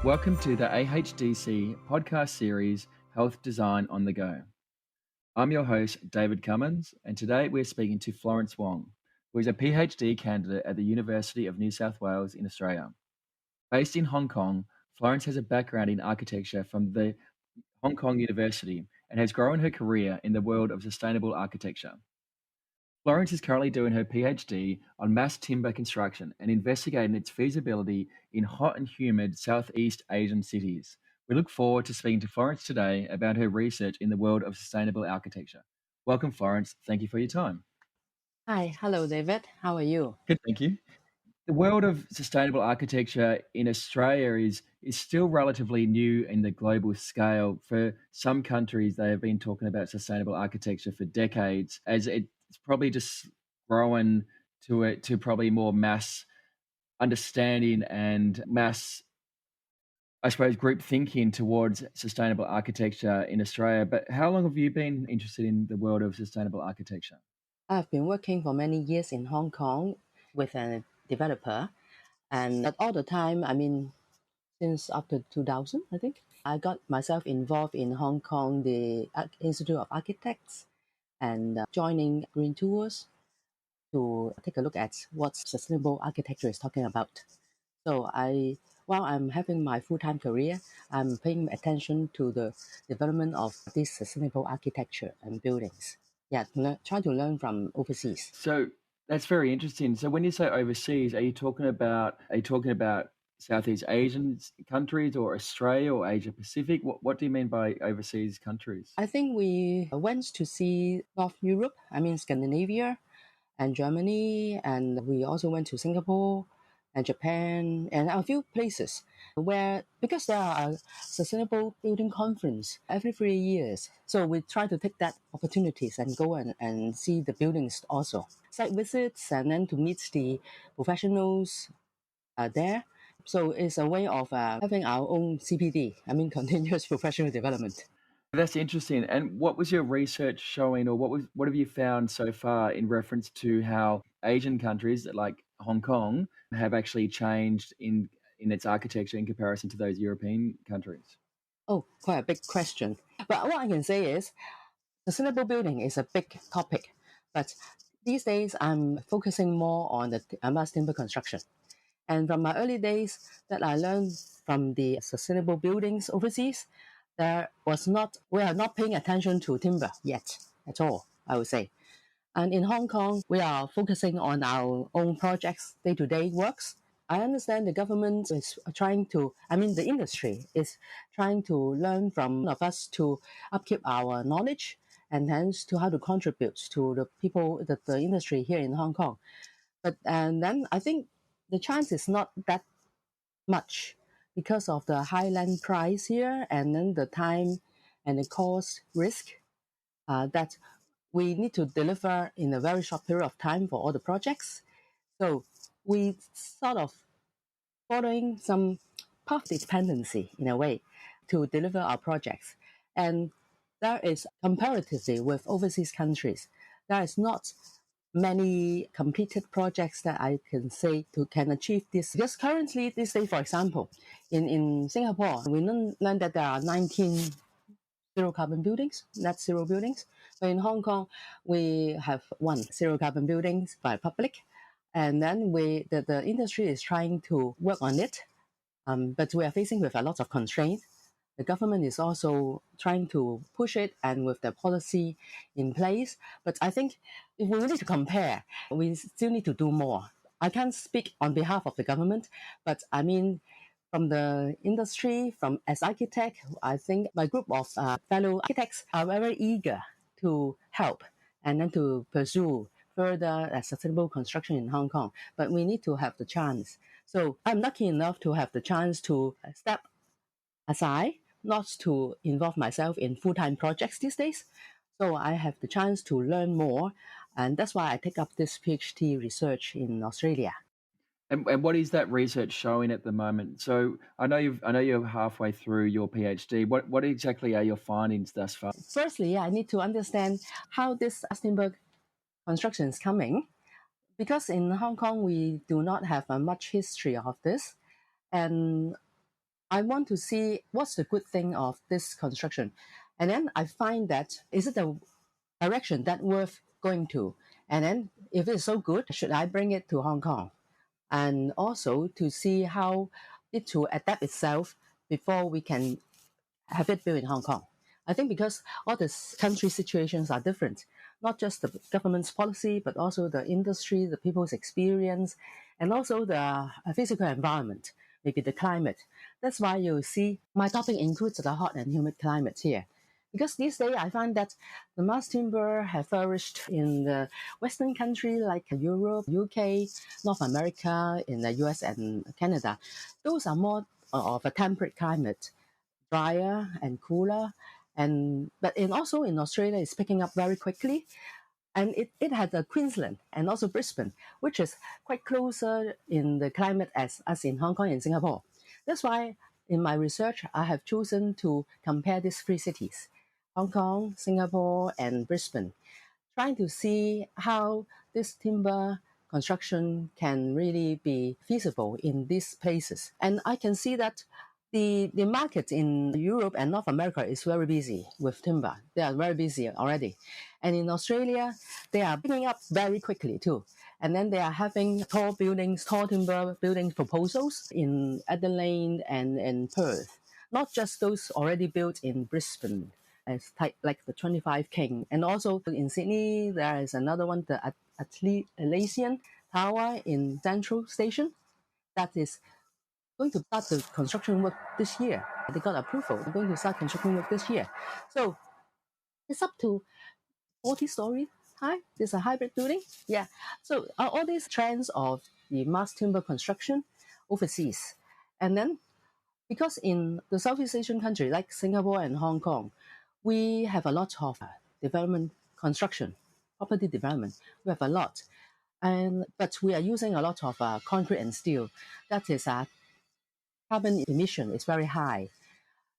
Welcome to the AHDC podcast series, Health Design on the Go. I'm your host, David Cummins, and today we're speaking to Florence Wong, who is a PhD candidate at the University of New South Wales in Australia. Based in Hong Kong, Florence has a background in architecture from the Hong Kong University and has grown her career in the world of sustainable architecture. Florence is currently doing her PhD on mass timber construction and investigating its feasibility in hot and humid Southeast Asian cities. We look forward to speaking to Florence today about her research in the world of sustainable architecture. Welcome, Florence. Thank you for your time. Hi, hello, David. How are you? Good, thank you. The world of sustainable architecture in Australia is still relatively new in the global scale. For some countries, they have been talking about sustainable architecture for decades, as it's probably just grown to probably more mass understanding and mass, I suppose, group thinking towards sustainable architecture in Australia. But how long have you been interested in the world of sustainable architecture? I've been working for many years in Hong Kong with a developer, and at all the time, since after 2000, I think, I got myself involved in Hong Kong, the Institute of Architects, and joining green tours to take a look at what sustainable architecture is talking about. So while I'm having my full-time career, I'm paying attention to the development of this sustainable architecture and buildings. Yeah, trying to learn from overseas. So that's very interesting. So when you say overseas, are you talking about Southeast Asian countries or Australia or Asia Pacific? What do you mean by overseas countries? I think we went to see North Europe, Scandinavia and Germany, and we also went to Singapore and Japan and a few places where, because there are a sustainable building conference every 3 years, so we try to take that opportunities and go and see the buildings also, site visits, and then to meet the professionals there. So it's a way of having our own CPD, continuous professional development. That's interesting. And what was your research showing, or what have you found so far in reference to how Asian countries like Hong Kong have actually changed in its architecture in comparison to those European countries? Oh, quite a big question. But what I can say is sustainable building is a big topic. But these days, I'm focusing more on the mass timber construction. And from my early days that I learned from the sustainable buildings overseas, we are not paying attention to timber yet at all, I would say. And in Hong Kong, we are focusing on our own projects, day-to-day works. I understand the government is trying to, the industry is trying to learn from of us to upkeep our knowledge and hence to how to contribute to the people, the industry here in Hong Kong. And then I think the chance is not that much because of the high land price here and then the time and the cost risk that we need to deliver in a very short period of time for all the projects. So we sort of following some path dependency in a way to deliver our projects. And there is comparatively with overseas countries, there is not many completed projects that I can say can achieve this. Because currently, this day, for example, in Singapore, we learned that there are 19 zero carbon buildings, net zero buildings. But in Hong Kong, we have one zero carbon buildings by public. And then the industry is trying to work on it. But we are facing with a lot of constraints. The government is also trying to push it and with the policy in place. But I think if we need to compare, we still need to do more. I can't speak on behalf of the government, but from the industry, from as architect, I think my group of fellow architects are very eager to help and then to pursue further sustainable construction in Hong Kong. But we need to have the chance. So I'm lucky enough to have the chance to step aside, not to involve myself in full-time projects these days. So I have the chance to learn more, and that's why I take up this PhD research in Australia. And what is that research showing at the moment? So I know you're halfway through your PhD. What exactly are your findings thus far? Firstly, I need to understand how this Astinberg construction is coming, because in Hong Kong we do not have much history of this, and I want to see what's the good thing of this construction. And then I find that is it a direction that worth going to? And then if it's so good, should I bring it to Hong Kong? And also to see how it to adapt itself before we can have it built in Hong Kong. I think because all the country situations are different, not just the government's policy, but also the industry, the people's experience, and also the physical environment, maybe the climate. That's why you see my topic includes the hot and humid climate here. Because these days I find that the mass timber have flourished in the Western country like Europe, UK, North America, in the US and Canada. Those are more of a temperate climate, drier and cooler. And but in also in Australia, it's picking up very quickly. And it had Queensland and also Brisbane, which is quite closer in the climate as in Hong Kong and Singapore. That's why in my research, I have chosen to compare these three cities, Hong Kong, Singapore, and Brisbane, trying to see how this timber construction can really be feasible in these places. And I can see that the market in Europe and North America is very busy with timber. They are very busy already. And in Australia, they are picking up very quickly too. And then they are having tall buildings, tall timber building proposals in Adelaide and in Perth, not just those already built in Brisbane as type like the 25 King. And also in Sydney, there is another one, the Atlassian Tower in Central Station, that is going to start the construction work this year. They got approval. They're going to start construction work this year. So it's up to 40 stories high. There's a hybrid building. Yeah. So all these trends of the mass timber construction overseas. And then because in the Southeast Asian country like Singapore and Hong Kong, we have a lot of development construction, property development. We have a lot. But we are using a lot of concrete and steel. That is carbon emission is very high.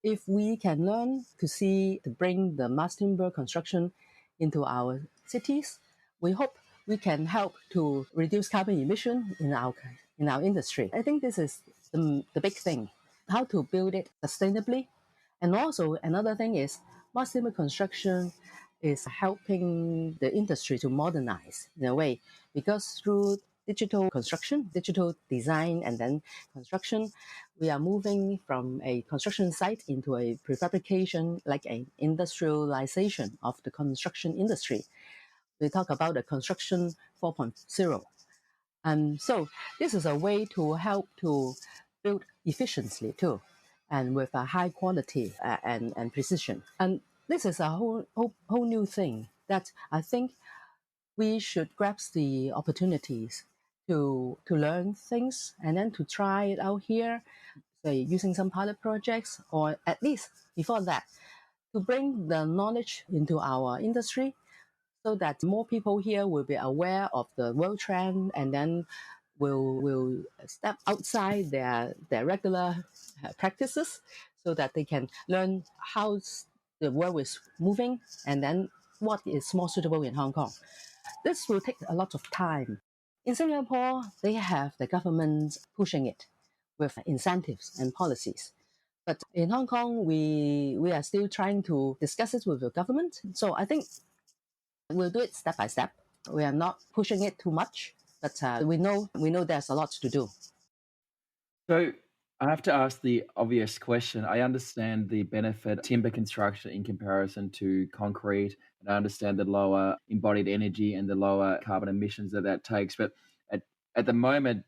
If we can learn to bring the mass timber construction into our cities, we hope we can help to reduce carbon emission in our industry. I think this is the big thing, how to build it sustainably. And also another thing is mass timber construction is helping the industry to modernize in a way, because through digital construction, digital design, and then construction, we are moving from a construction site into a prefabrication, like an industrialization of the construction industry. We talk about the construction 4.0. And so this is a way to help to build efficiently too, and with a high quality and precision. And this is a whole new thing that I think we should grasp the opportunities to learn things and then to try it out here, say using some pilot projects, or at least before that, to bring the knowledge into our industry so that more people here will be aware of the world trend and then will step outside their regular practices so that they can learn how the world is moving and then what is more suitable in Hong Kong. This will take a lot of time. In Singapore, they have the government pushing it with incentives and policies. But in Hong Kong, we are still trying to discuss it with the government. So I think we'll do it step by step. We are not pushing it too much, but we know there's a lot to do. So I have to ask the obvious question. I understand the benefit of timber construction in comparison to concrete, and I understand the lower embodied energy and the lower carbon emissions that takes. But at the moment,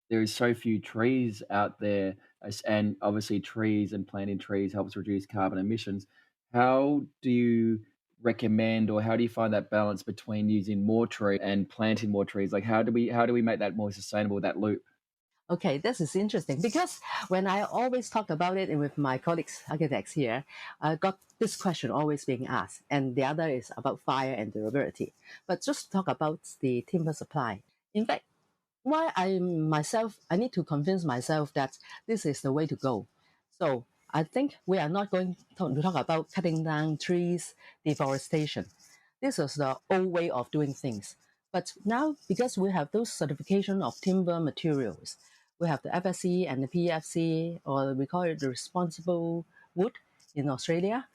there is so few trees out there, and obviously trees and planting trees helps reduce carbon emissions. How do you recommend, or how do you find that balance between using more tree and planting more trees? Like how do we make that more sustainable, that loop? Okay, this is interesting because when I always talk about it with my colleagues, architects here, I got this question always being asked, and the other is about fire and durability. But just to talk about the timber supply. In fact, why I need to convince myself that this is the way to go. So I think we are not going to talk about cutting down trees, deforestation. This is the old way of doing things. But now, because we have those certification of timber materials, We have the FSC and the PEFC, or we call it the responsible wood in Australia.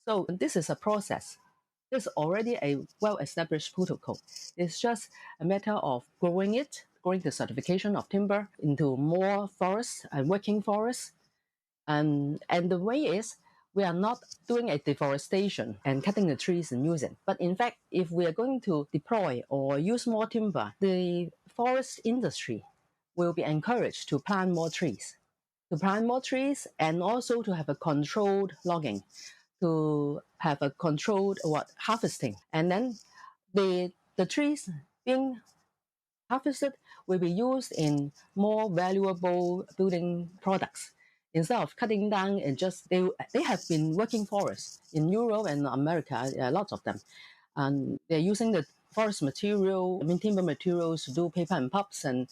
So this is a process. There's already a well-established protocol. It's just a matter of growing the certification of timber into more forests and working forests. And the way is, we are not doing a deforestation and cutting the trees and using. But in fact, if we are going to deploy or use more timber, the forest industry will be encouraged to plant more trees. And also to have a controlled logging, to have a controlled harvesting. And then the trees being harvested will be used in more valuable building products. Instead of cutting down and just they have been working forests in Europe and America, lots of them, and they're using the forest material, timber materials to do paper and pulps, and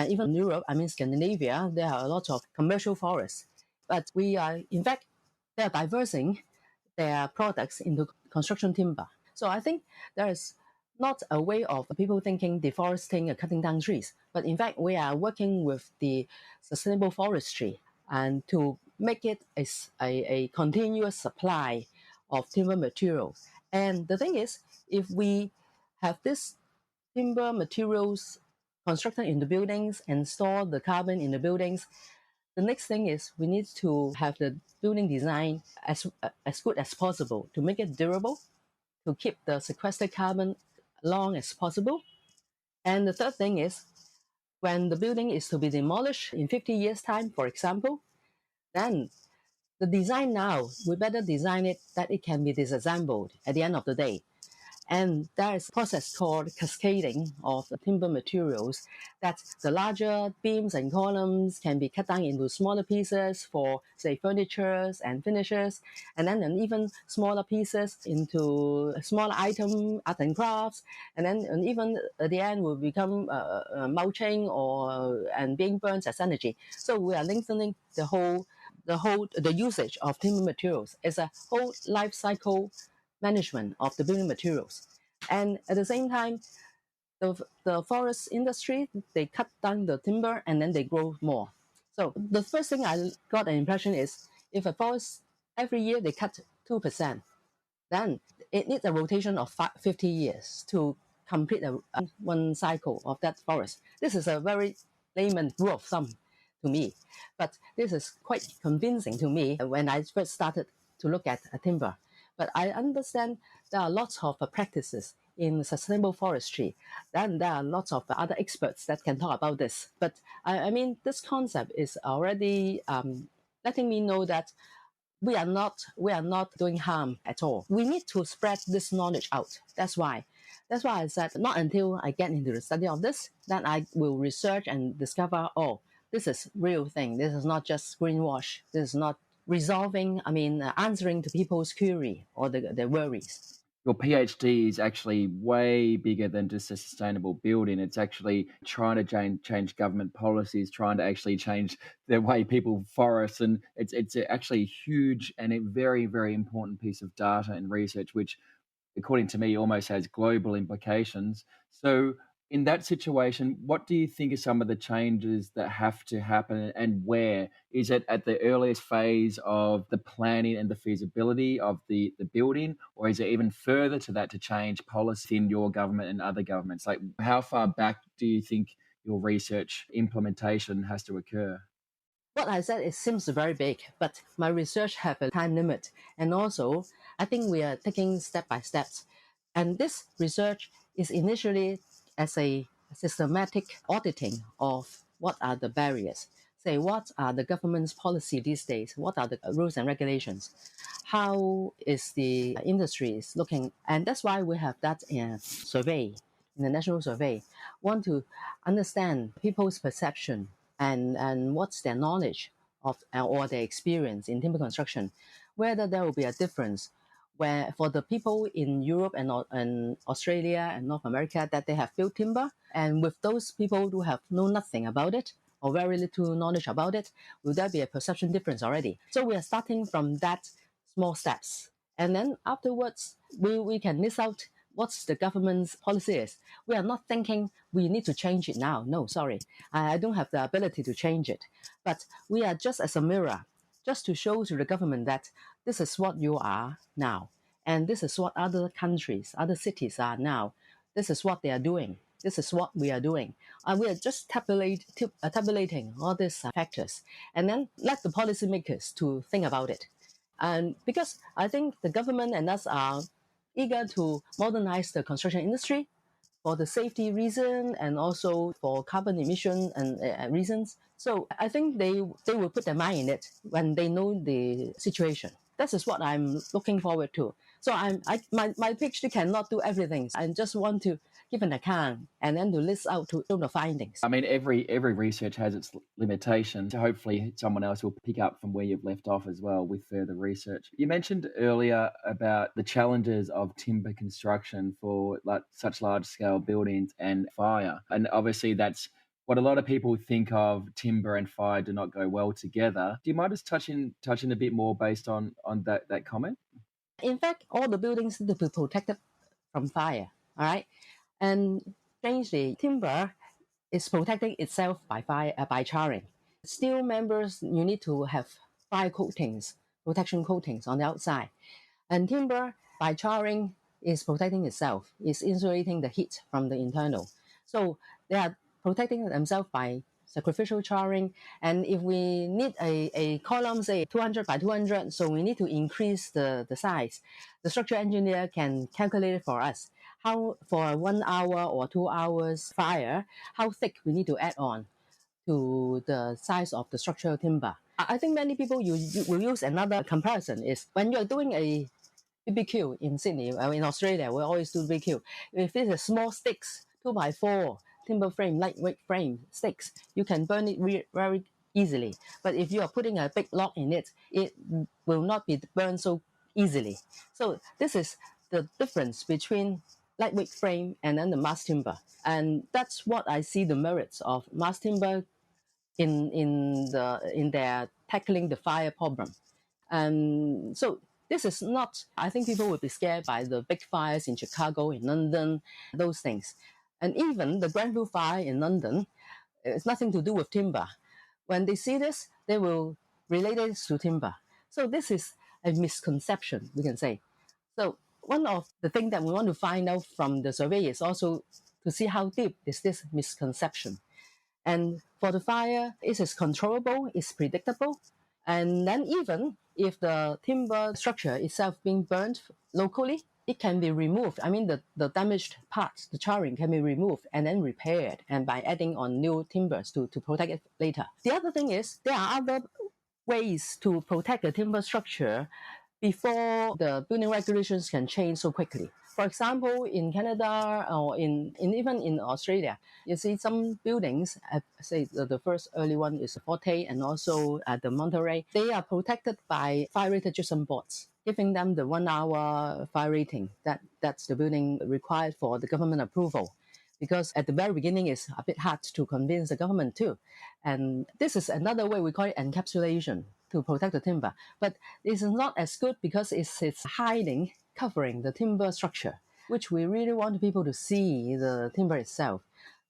even in Europe, Scandinavia, there are a lot of commercial forests. But we are, in fact, they are diversing their products into construction timber. So I think there is not a way of people thinking deforesting or cutting down trees, but in fact, we are working with the sustainable forestry and to make it a continuous supply of timber material. And the thing is, if we have this timber materials constructed in the buildings and store the carbon in the buildings, the next thing is we need to have the building design as good as possible to make it durable, to keep the sequestered carbon long as possible. And the third thing is, when the building is to be demolished in 50 years' time, for example, then the design now, we better design it that it can be disassembled at the end of the day. And there is a process called cascading of the timber materials, that the larger beams and columns can be cut down into smaller pieces for, say, furniture and finishes, and then even smaller pieces into smaller item, art and crafts, and then even at the end will become mulching and being burnt as energy. So we are lengthening the usage of timber materials as a whole life cycle management of the building materials. And at the same time, the forest industry, they cut down the timber and then they grow more. So the first thing I got an impression is, if a forest every year they cut 2%, then it needs a rotation of 50 years to complete one cycle of that forest. This is a very layman rule of thumb to me, but this is quite convincing to me when I first started to look at timber. But I understand there are lots of practices in sustainable forestry. Then there are lots of other experts that can talk about this. But this concept is already letting me know that we are not doing harm at all. We need to spread this knowledge out. That's why I said, not until I get into the study of this, that I will research and discover, oh, this is real thing. This is not just greenwash. This is not resolving, answering to people's query or their worries. Your PhD is actually way bigger than just a sustainable building. It's actually trying to change government policies, trying to actually change the way people forest, and it's actually a huge and a very, very important piece of data and research, which, according to me, almost has global implications. So in that situation, what do you think are some of the changes that have to happen, and where? Is it at the earliest phase of the planning and the feasibility of the building, or is it even further to that to change policy in your government and other governments? Like, how far back do you think your research implementation has to occur? What I said, it seems very big, but my research have a time limit. And also, I think we are taking step by steps. And this research is initially as a systematic auditing of what are the barriers. Say, what are the government's policy these days? What are the rules and regulations? How is the industry is looking? And that's why we have that survey, in the national survey. Want to understand people's perception and what's their knowledge of or their experience in timber construction, whether there will be a difference where for the people in Europe and Australia and North America that they have built timber, and with those people who have known nothing about it or very little knowledge about it, will there be a perception difference already? So we are starting from that small steps. And then afterwards, we can list out what's the government's policy is. We are not thinking we need to change it now. No, sorry. I don't have the ability to change it. But we are just as a mirror, just to show to the government that this is what you are now. And this is what other countries, other cities are now. This is what they are doing. This is what we are doing. We are just tabulating all these factors, and then let the policymakers to think about it. And because I think the government and us are eager to modernize the construction industry for the safety reason and also for carbon emission and reasons. So I think they will put their mind in it when they know the situation. This is what I'm looking forward to. So my PhD cannot do everything. I just want to give an account and then to list out to the findings. I mean, every research has its limitations. So hopefully someone else will pick up from where you've left off as well with further research. You mentioned earlier about the challenges of timber construction for such large-scale buildings and fire. And obviously that's what a lot of people think of. Timber and fire do not go well together. Do you mind just touching a bit more based on that comment? In fact, all the buildings need to be protected from fire, all right? And strangely, timber is protecting itself by fire, by charring. Steel members, you need to have fire coatings, protection coatings on the outside. And timber, by charring, is protecting itself, is insulating the heat from the internal. So they are protecting themselves by sacrificial charring. And if we need a column, say 200 by 200, so we need to increase the size. The structural engineer can calculate it for us. How, for 1 hour or 2 hours fire, how thick we need to add on to the size of the structural timber. I think many people you will use another comparison is when you're doing a BBQ in Sydney, in Australia, we always do BBQ. If it's a small sticks, 2x4, timber frame, lightweight frame sticks, you can burn it very easily. But if you are putting a big log in it, it will not be burned so easily. So this is the difference between lightweight frame and then the mass timber. And that's what I see the merits of mass timber in their tackling the fire problem. And so this is not, I think people would be scared by the big fires in Chicago, in London, those things. And even the Grenfell fire in London, it's nothing to do with timber. When they see this, they will relate it to timber. So this is a misconception, we can say. So one of the things that we want to find out from the survey is also to see how deep is this misconception. And for the fire, it is controllable, it's predictable. And then even if the timber structure itself being burned locally, it can be removed. I mean, the damaged parts, the charring can be removed and then repaired, and by adding on new timbers to protect it later. The other thing is there are other ways to protect the timber structure before the building regulations can change so quickly. For example, in Canada or even in Australia, you see some buildings, say the first early one is Forte and also at the Monterey, they are protected by fire-rated gypsum boards, giving them the 1 hour fire rating. That's the building required for the government approval. Because at the very beginning, it's a bit hard to convince the government too. And this is another way we call it encapsulation to protect the timber. But it's not as good because it's hiding, covering the timber structure, which we really want people to see the timber itself.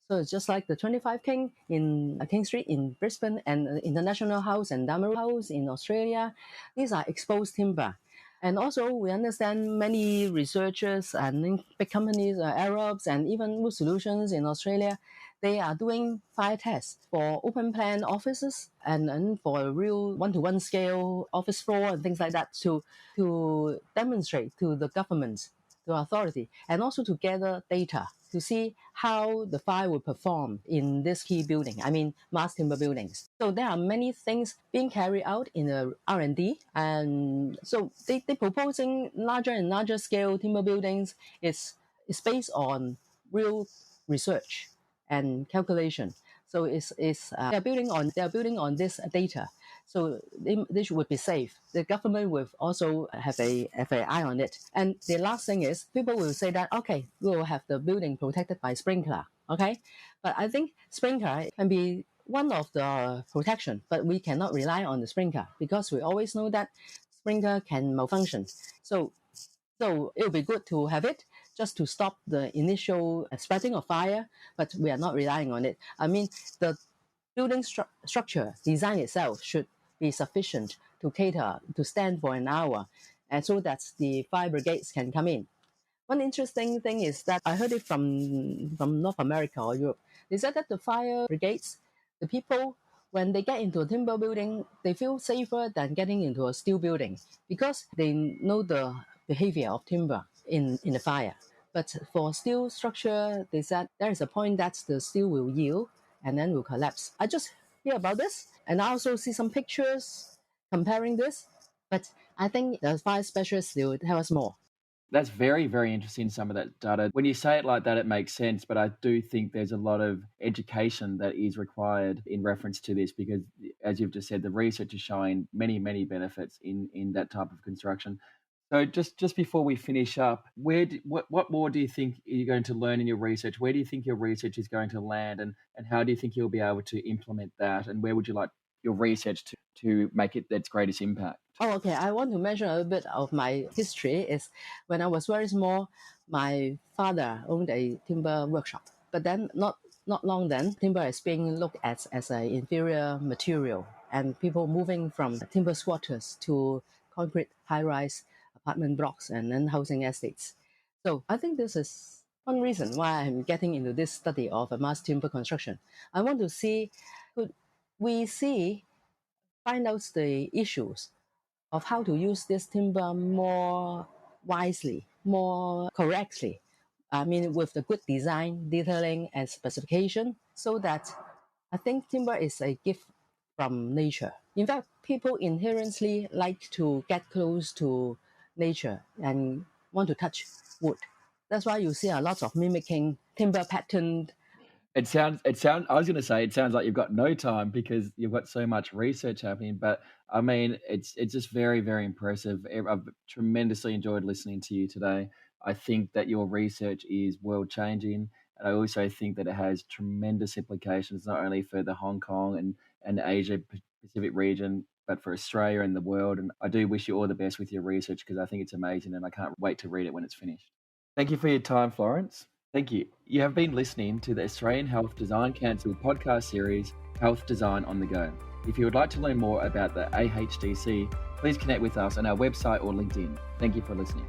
So it's just like the 25 King in King Street in Brisbane and the International House and Damaru House in Australia. These are exposed timber. And also, we understand many researchers and big companies, Arabs and even Wood Solutions in Australia, they are doing fire tests for open plan offices and for a real one-to-one scale office floor and things like that to demonstrate to the government, to authority, and also to gather data to see how the fire will perform in this key building, I mean mass timber buildings. So there are many things being carried out in the R&D, and so they proposing larger and larger scale timber buildings is based on real research and calculation. So they're building on this data. So they would be safe. The government will also have an eye on it. And the last thing is, people will say that, okay, we will have the building protected by sprinkler, okay? But I think sprinkler can be one of the protection, but we cannot rely on the sprinkler because we always know that sprinkler can malfunction. So it would be good to have it just to stop the initial spreading of fire, but we are not relying on it. I mean, the building structure design itself should be sufficient to cater, to stand for an hour, and so that the fire brigades can come in. One interesting thing is that I heard it from North America or Europe. They said that the fire brigades, the people, when they get into a timber building, they feel safer than getting into a steel building because they know the behavior of timber in the fire. But for steel structure, they said there is a point that the steel will yield and then will collapse. I just hear about this, and I also see some pictures comparing this. But I think the fire specialists will tell us more. That's very, very interesting, some of that data. When you say it like that, it makes sense, but I do think there's a lot of education that is required in reference to this because, as you've just said, the research is showing many, many benefits in that type of construction. So just before we finish up, what more do you think you're going to learn in your research? Where do you think your research is going to land, and how do you think you'll be able to implement that, and where would you like your research to make it its greatest impact? Oh, okay. I want to mention a little bit of my history. Is when I was very small, my father owned a timber workshop. But then, not long then, timber is being looked at as an inferior material, and people moving from timber squatters to concrete high-rise apartment blocks and then housing estates. So I think this is one reason why I'm getting into this study of a mass timber construction. I want to see, could we find out the issues of how to use this timber more wisely, more correctly. I mean, with the good design, detailing, and specification, so that I think timber is a gift from nature. In fact, people inherently like to get close to nature and want to touch wood. That's why you see a lot of mimicking timber patterned. It sounds. I was going to say it sounds like you've got no time because you've got so much research happening. But I mean, it's just very, very impressive. I've tremendously enjoyed listening to you today. I think that your research is world changing, and I also think that it has tremendous implications not only for the Hong Kong and Asia Pacific region, but for Australia and the world. And I do wish you all the best with your research because I think it's amazing, and I can't wait to read it when it's finished. Thank you for your time, Florence. Thank you. You have been listening to the Australian Health Design Council podcast series, Health Design on the Go. If you would like to learn more about the AHDC, please connect with us on our website or LinkedIn. Thank you for listening.